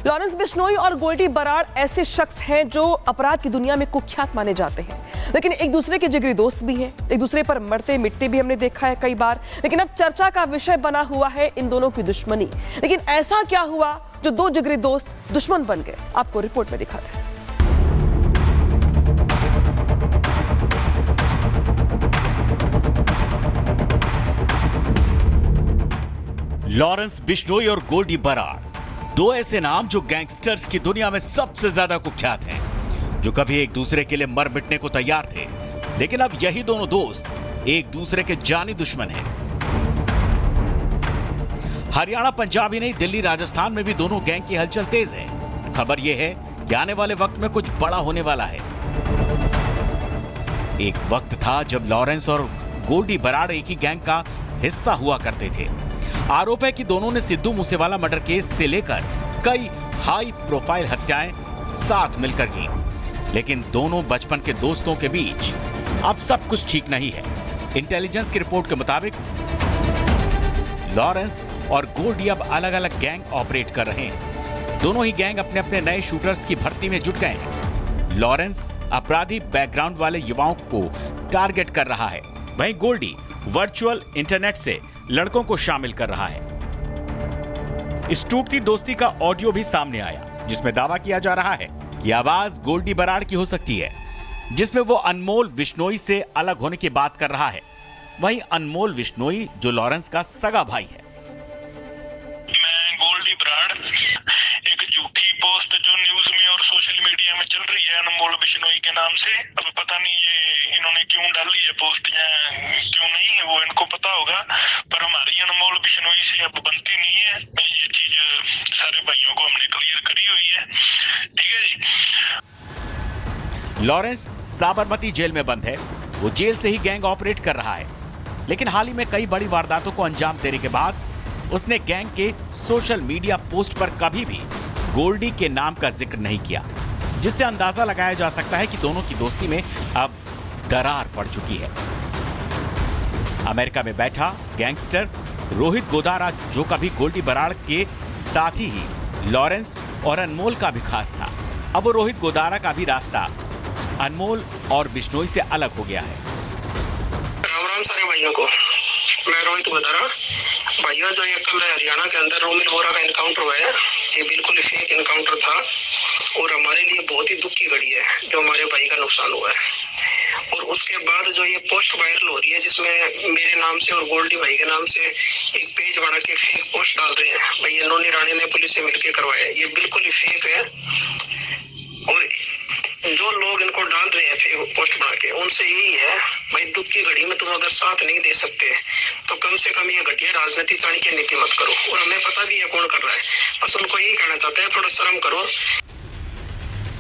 Lawrence Bishnoi और गोल्डी बराड़ ऐसे शख्स हैं जो अपराध की दुनिया में कुख्यात माने जाते हैं, लेकिन एक दूसरे के जिगरी दोस्त भी हैं। एक दूसरे पर मरते मिटते भी हमने देखा है कई बार। लेकिन अब चर्चा का विषय बना हुआ है इन दोनों की दुश्मनी। लेकिन ऐसा क्या हुआ जो दो जिगरी दोस्त दुश्मन बन गए? आपको रिपोर्ट में दिखाते हैं। लॉरेंस बिश्नोई और गोल्डी बराड़, दो ऐसे नाम जो गैंगस्टर्स की दुनिया में सबसे ज्यादा कुख्यात हैं, जो कभी एक दूसरे के लिए मर मिटने को तैयार थे, लेकिन अब यही दोनों दोस्त एक दूसरे के जानी दुश्मन हैं। हरियाणा, पंजाब ही नहीं, दिल्ली, राजस्थान में भी दोनों गैंग की हलचल तेज है। खबर यह है कि आने वाले वक्त में कुछ बड़ा होने वाला है। एक वक्त था जब लॉरेंस और गोल्डी बराड़ एक ही गैंग का हिस्सा हुआ करते थे। आरोप है कि दोनों ने सिद्धू मूसेवाला मर्डर केस से लेकर कई हाई प्रोफाइल हत्याएं साथ मिलकर की, लेकिन दोनों बचपन के दोस्तों के बीच अब सब कुछ ठीक नहीं है। इंटेलिजेंस की रिपोर्ट के मुताबिक लॉरेंस और गोल्डी अब अलग अलग गैंग ऑपरेट कर रहे हैं। दोनों ही गैंग अपने अपने नए शूटर्स की भर्ती में जुट गए हैं। लॉरेंस अपराधी बैकग्राउंड वाले युवाओं को टारगेट कर रहा है, वहीं गोल्डी वर्चुअल इंटरनेट से लड़कों को शामिल कर रहा है। इस टूटती दोस्ती का ऑडियो भी सामने आया, जिसमें दावा किया जा रहा है कि आवाज गोल्डी बराड़ की हो सकती है, जिसमें वो अनमोल बिश्नोई से अलग होने की बात कर रहा है। वहीं अनमोल बिश्नोई जो लॉरेंस का सगा भाई है। मैं गोल्डी बराड़, एक झूठी पोस्ट जो न्यूज में और सोशल मीडिया में चल रही है अनमोल बिश्नोई के नाम से, अब पता नहीं ये इन्होंने क्यों डाली है पोस्ट या क्यों नहीं है, वो इनको पता होगा, पर हमारी अनमोल बिश्नोई से अब बनती नहीं है। ये चीज सारे भाइयों को हमने क्लियर करी हुई है, ठीक है जी। लॉरेंस साबरमती जेल में बंद है। वो जेल से ही गैंग ऑपरेट कर रहा है, लेकिन हाल ही में कई बड़ी वारदातों को अंजाम देने के बाद उसने गैंग के सोशल मीडिया पोस्ट पर कभी भी गोल्डी के नाम का जिक्र नहीं किया, जिससे अंदाजा लगाया जा सकता है कि दोनों की दोस्ती में अब दरार पड़ चुकी है। अमेरिका में बैठा गैंगस्टर रोहित गोदारा, जो कभी गोल्डी बराड़ के साथी ही लॉरेंस और अनमोल का भी खास था, अब वो रोहित गोदारा का भी रास्ता अनमोल और बिश्नोई से अलग हो गया है। राम राम सारे भाइयों को, मैं रोहित गोदारा। भाइयों, जो ये कल हरियाणा के अंदर रोमिल बोरा का इनकाउंटर हुआ है, ये बिल्कुल फेक इनकाउंटर था और हमारे लिए बहुत ही दुख की घड़ी है जो हमारे भाई का नुकसान हुआ है। और उसके बाद जो ये पोस्ट वायरल हो रही है, जिसमें मेरे नाम से और गोल्डी भाई के नाम से एक पेज बना के फेक पोस्ट डाल रहे हैं, भाई ये नोनी रानी ने पुलिस से मिलकर करवाया, ये बिल्कुल ही फेक है। और जो लोग इनको डाल रहे हैं फेक पोस्ट बना के, उनसे यही है, भाई दुख की घड़ी में तुम अगर साथ नहीं दे सकते तो कम से कम ये घटिया राजनीति चाणक्य नीति मत करो। और हमें पता भी है कौन कर रहा है, बस उनको यही कहना चाहते हैं, थोड़ा शर्म करो।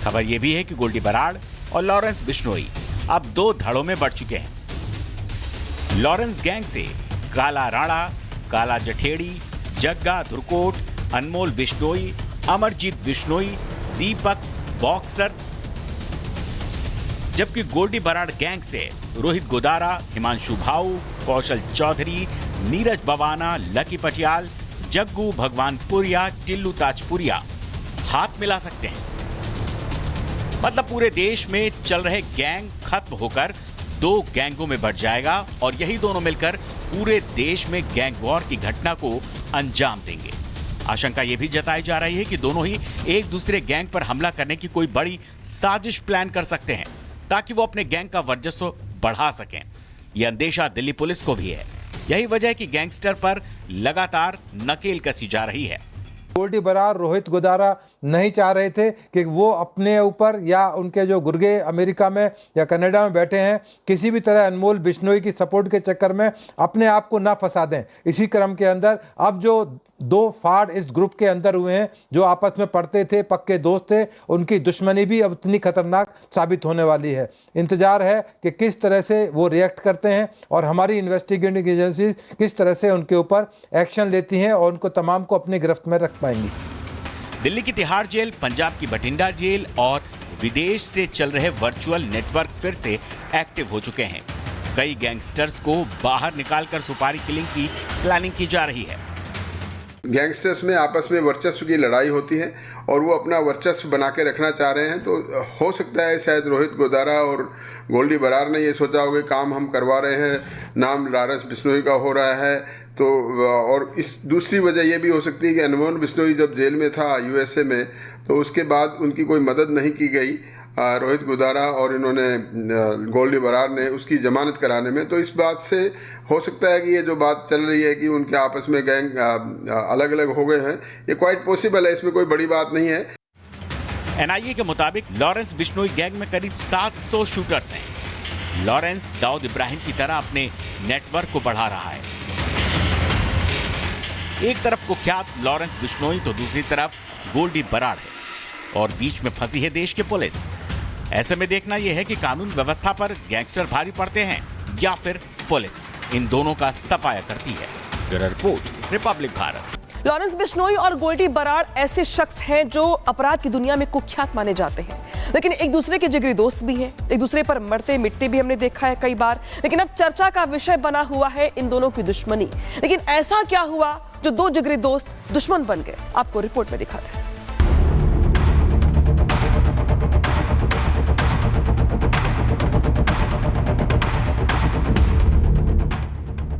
खबर यह भी है कि गोल्डी बराड़ और लॉरेंस बिश्नोई अब दो धड़ों में बढ़ चुके हैं। लॉरेंस गैंग से काला राणा, काला जठेड़ी, जग्गा धुरकोट, अनमोल बिश्नोई, अमरजीत बिश्नोई, दीपक बॉक्सर, जबकि गोल्डी बराड़ गैंग से रोहित गोदारा, हिमांशु भाऊ, कौशल चौधरी, नीरज बवाना, लकी पटियाल, जग्गू भगवानपुरिया, टिल्लू ताजपुरिया हाथ मिला सकते हैं। मतलब पूरे देश में चल रहे गैंग खत्म होकर दो गैंगों में बढ़ जाएगा और यही दोनों मिलकर पूरे देश में गैंग वॉर की घटना को अंजाम देंगे। आशंका यह भी जताई जा रही है कि दोनों ही एक दूसरे गैंग पर हमला करने की कोई बड़ी साजिश प्लान कर सकते हैं, ताकि वो अपने गैंग का वर्चस्व बढ़ा सकें। यह अंदेशा दिल्ली पुलिस को भी है। यही वजह है कि गैंगस्टर पर लगातार नकेल कसी जा रही है। गोल्डी बराड़, रोहित गोदारा नहीं चाह रहे थे कि वो अपने ऊपर या उनके जो गुर्गे अमेरिका में या कनाडा में बैठे हैं, किसी भी तरह अनमोल बिश्नोई की सपोर्ट के चक्कर में अपने आप को ना फंसा दें। इसी क्रम के अंदर अब जो दो फाड़ इस ग्रुप के अंदर हुए हैं, जो आपस में पढ़ते थे, पक्के दोस्त थे, उनकी दुश्मनी भी अब इतनी खतरनाक साबित होने वाली है। इंतजार है कि किस तरह से वो रिएक्ट करते हैं और हमारी इन्वेस्टिगेटिंग एजेंसी किस तरह से उनके ऊपर एक्शन लेती हैं और उनको तमाम को अपनी गिरफ्त में रख पाएंगी। दिल्ली की तिहाड़ जेल, पंजाब की बठिंडा जेल और विदेश से चल रहे वर्चुअल नेटवर्क फिर से एक्टिव हो चुके हैं। कई गैंगस्टर्स को बाहर निकालकर सुपारी किलिंग की प्लानिंग की जा रही है। गैंगस्टर्स में आपस में वर्चस्व की लड़ाई होती है और वो अपना वर्चस्व बना के रखना चाह रहे हैं। तो हो सकता है शायद रोहित गोदारा और गोल्डी बरार ने ये सोचा होगा काम हम करवा रहे हैं, नाम लॉरेंस बिश्नोई का हो रहा है। तो और इस दूसरी वजह ये भी हो सकती है कि अनमोल बिश्नोई जब जेल में था यूएसए में, तो उसके बाद उनकी कोई मदद नहीं की गई रोहित गोदारा और इन्होंने गोल्डी बरार ने उसकी जमानत कराने में। तो इस बात से हो सकता है कि ये जो बात चल रही है कि उनके आपस में गैंग अलग अलग हो गए हैं, ये क्वाइट पॉसिबल है, इसमें कोई बड़ी बात नहीं है। एनआईए के मुताबिक लॉरेंस बिश्नोई गैंग में करीब 700 शूटर्स हैं। लॉरेंस दाऊद इब्राहिम की तरह अपने नेटवर्क को बढ़ा रहा है। एक तरफ कुख्यात लॉरेंस बिश्नोई तो दूसरी तरफ गोल्डी बरार है और बीच में फंसी है देश की पुलिस। ऐसे में देखना यह है कि कानून व्यवस्था पर गैंगस्टर भारी पड़ते हैं या फिर पुलिस इन दोनों का सफाया करती है। Bureau report, Republic Bharat. Lawrence Bishnoi और गोल्डी बराड़ ऐसे शख्स हैं जो अपराध की दुनिया में कुख्यात माने जाते हैं, लेकिन एक दूसरे के जिगरी दोस्त भी हैं। एक दूसरे पर मरते मिटते भी हमने देखा है कई बार। लेकिन अब चर्चा का विषय बना हुआ है इन दोनों की दुश्मनी। लेकिन ऐसा क्या हुआ जो दो जिगरी दोस्त दुश्मन बन गए? आपको रिपोर्ट में दिखाते हैं।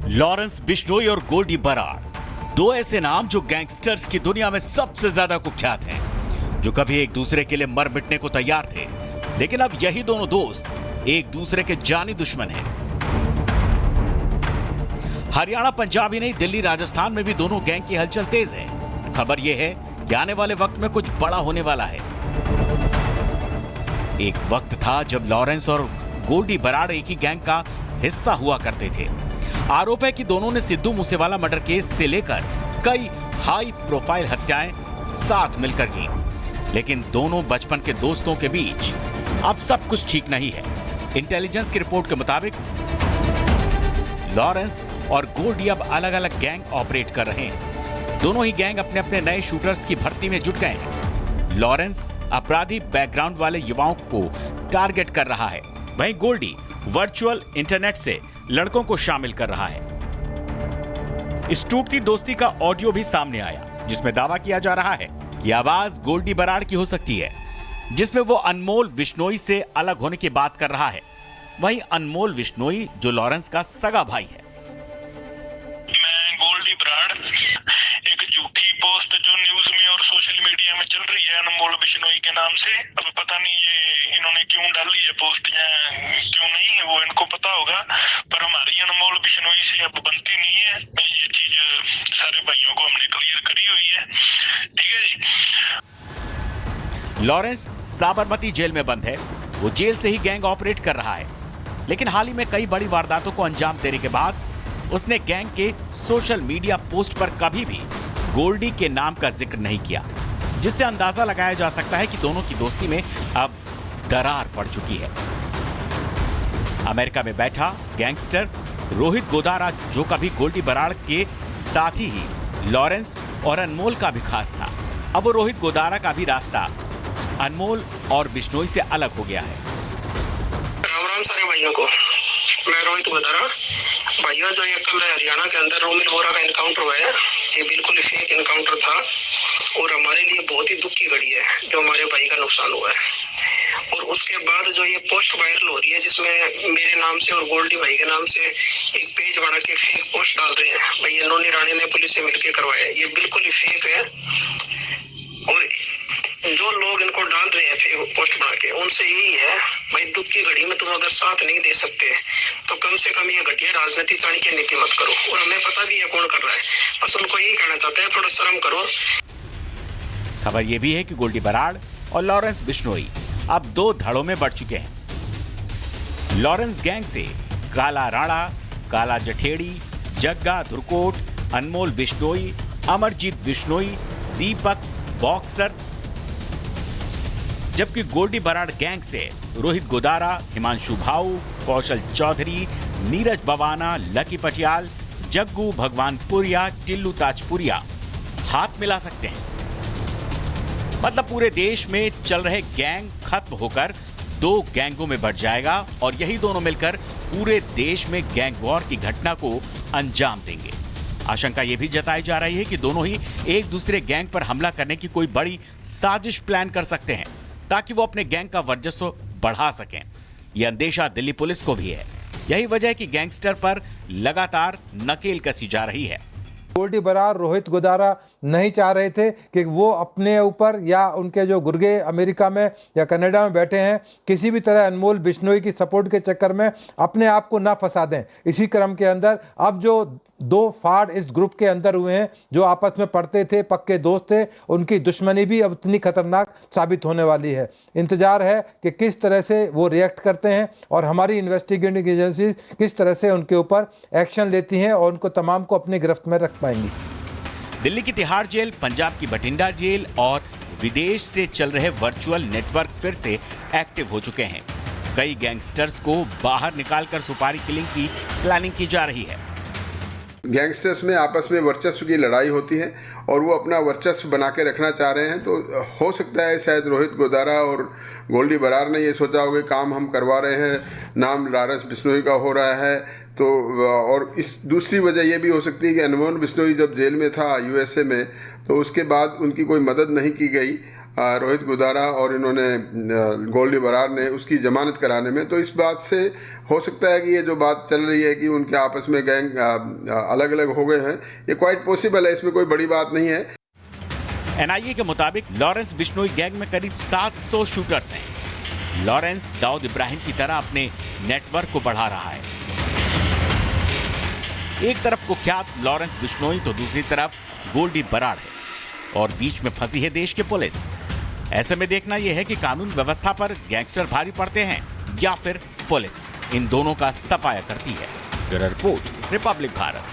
लॉरेंस बिश्नोई और गोल्डी बराड़, दो ऐसे नाम जो गैंगस्टर्स की दुनिया में सबसे ज्यादा कुख्यात हैं, जो कभी एक दूसरे के लिए मर मिटने को तैयार थे, लेकिन अब यही दोनों दोस्त एक दूसरे के जानी दुश्मन हैं। हरियाणा, पंजाब ही नहीं, दिल्ली, राजस्थान में भी दोनों गैंग की हलचल तेज है। खबर यह है कि आने वाले वक्त में कुछ बड़ा होने वाला है। एक वक्त था जब लॉरेंस और गोल्डी बराड़ एक ही गैंग का हिस्सा हुआ करते थे। आरोप है कि दोनों ने सिद्धू मूसेवाला मर्डर केस से लेकर कई हाई प्रोफाइल हत्याएं साथ मिलकर की, लेकिन दोनों बचपन के दोस्तों के बीच अब सब कुछ ठीक नहीं है। इंटेलिजेंस की रिपोर्ट के मुताबिक लॉरेंस और गोल्डी अब अलग अलग गैंग ऑपरेट कर रहे हैं। दोनों ही गैंग अपने अपने नए शूटर्स की भर्ती में जुट गए हैं। लॉरेंस अपराधी बैकग्राउंड वाले युवाओं को टारगेट कर रहा है, वहीं गोल्डी वर्चुअल इंटरनेट से लड़कों को शामिल कर रहा है। इस टूटती दोस्ती का ऑडियो भी सामने आया, जिसमें दावा किया जा रहा है कि आवाज गोल्डी बराड़ की हो सकती है, जिसमें वो अनमोल बिश्नोई से अलग होने की बात कर रहा है। वहीं अनमोल बिश्नोई जो लॉरेंस का सगा भाई है। मैं गोल्डी बराड़, एक झूठी पोस्ट जो न्यूज में और सोशल मीडिया में चल रही है अनमोल बिश्नोई के नाम से, अब पता नहीं ये इन्होंने क्यों डाली है पोस्ट या क्यों नहीं है, वो इनको पता होगा, पर हमारी अनमोल बिश्नोई से अब बनती नहीं है। ये चीज सारे भाइयों को हमने क्लियर करी हुई है, ठीक है जी। लॉरेंस साबरमती जेल में बंद है। वो जेल से ही गैंग ऑपरेट कर रहा है, लेकिन हाल ही में कई बड़ी वारदातों को अंजाम देने के बाद उसने गैंग के सोशल मीडिया पोस्ट पर कभी भी गोल्डी के नाम का जिक्र नहीं किया, जिससे अंदाजा लगाया जा सकता है कि दोनों की दोस्ती में अब दरार पड़ चुकी है। अमेरिका में बैठा गैंगस्टर रोहित गोदारा, जो कभी गोल्डी बराड़ के साथी ही लॉरेंस और अनमोल का भी खास था, अब वो रोहित गोदारा का भी रास्ता अनमोल और बिश्नोई से अलग हो गया है। राम राम सारे भाइयों को, मैं रोहित गोदारा। भाइयों, जो ये कल हरियाणा के अंदर रोमिल बोरा का इनकाउंटर हुआ है, ये बिल्कुल फेक इनकाउंटर था और हमारे लिए बहुत ही दुख की घड़ी है जो हमारे भाई का नुकसान हुआ है। और उसके बाद जो ये पोस्ट वायरल हो रही है, जिसमें मेरे नाम से और गोल्डी भाई के नाम से एक पेज बना के फेक पोस्ट डाल रहे हैं, भाई ये नोनी रानी ने पुलिस से मिलकर करवाया, ये बिल्कुल ही फेक है। और जो लोग इनको डाल रहे हैं फेक पोस्ट बना के, उनसे यही है, भाई दुख की घड़ी में तुम अगर साथ नहीं दे सकते तो कम से कम ये घटिया राजनीति चाणक्य नीति मत करो। और हमें पता भी है कौन कर रहा है, बस उनको यही कहना चाहते हैं, थोड़ा शर्म करो। खबर यह भी है कि गोल्डी बराड़ और लॉरेंस बिश्नोई अब दो धड़ों में बढ़ चुके हैं। लॉरेंस गैंग से काला राणा, काला जठेड़ी, जग्गा धुरकोट, अनमोल बिश्नोई, अमरजीत बिश्नोई, दीपक बॉक्सर, जबकि गोल्डी बराड़ गैंग से रोहित गोदारा, हिमांशु भाऊ, कौशल चौधरी, नीरज बवाना, लकी पटियाल, जग्गू भगवानपुरिया, टिल्लू ताजपुरिया हाथ मिला सकते हैं। मतलब पूरे देश में चल रहे गैंग खत्म होकर दो गैंगों में बढ़ जाएगा और यही दोनों मिलकर पूरे देश में गैंग वॉर की घटना को अंजाम देंगे। आशंका यह भी जताई जा रही है कि दोनों ही एक दूसरे गैंग पर हमला करने की कोई बड़ी साजिश प्लान कर सकते हैं ताकि वो अपने गैंग का वर्चस्व बढ़ा सकें। यह अंदेशा दिल्ली पुलिस को भी है। यही वजह है कि गैंगस्टर पर लगातार नकेल कसी जा रही है। गोल्डी बरार, रोहित गोदारा नहीं चाह रहे थे कि वो अपने ऊपर या उनके जो गुर्गे अमेरिका में या कनाडा में बैठे हैं किसी भी तरह अनमोल बिश्नोई की सपोर्ट के चक्कर में अपने आप को ना फंसा दें। इसी क्रम के अंदर अब जो दो फाड़ इस ग्रुप के अंदर हुए हैं, जो आपस में पढ़ते थे, पक्के दोस्त थे, उनकी दुश्मनी भी अब इतनी खतरनाक साबित होने वाली है। इंतजार है कि किस तरह से वो रिएक्ट करते हैं और हमारी इन्वेस्टिगेटिंग एजेंसी किस तरह से उनके ऊपर एक्शन लेती हैं और उनको तमाम को अपनी गिरफ्त में रख पाएंगी। दिल्ली की तिहाड़ जेल, पंजाब की बठिंडा जेल और विदेश से चल रहे वर्चुअल नेटवर्क फिर से एक्टिव हो चुके हैं। कई गैंगस्टर्स को बाहर निकालकर सुपारी किलिंग की प्लानिंग की जा रही है। गैंगस्टर्स में आपस में वर्चस्व की लड़ाई होती है और वो अपना वर्चस्व बना के रखना चाह रहे हैं। तो हो सकता है शायद रोहित गोदारा और गोल्डी बरार ने ये सोचा होगा काम हम करवा रहे हैं, नाम लॉरेंस बिश्नोई का हो रहा है। तो और इस दूसरी वजह ये भी हो सकती है कि अनमोल बिश्नोई जब जेल में था यूएसए में, तो उसके बाद उनकी कोई मदद नहीं की गई रोहित गोदारा और इन्होंने गोल्डी बरार ने उसकी जमानत कराने में। तो इस बात से हो सकता है कि ये जो बात चल रही है कि उनके आपस में गैंग अलग अलग हो गए हैं, ये क्वाइट पॉसिबल है, इसमें कोई बड़ी बात नहीं है। एनआईए के मुताबिक लॉरेंस बिश्नोई गैंग में करीब 700 शूटर्स हैं। लॉरेंस दाऊद इब्राहिम की तरह अपने नेटवर्क को बढ़ा रहा है। एक तरफ कुख्यात लॉरेंस बिश्नोई तो दूसरी तरफ गोल्डी बरार है और बीच में फंसी है देश की पुलिस। ऐसे में देखना यह है कि कानून व्यवस्था पर गैंगस्टर भारी पड़ते हैं या फिर पुलिस इन दोनों का सफाया करती है। Bureau report, Republic Bharat.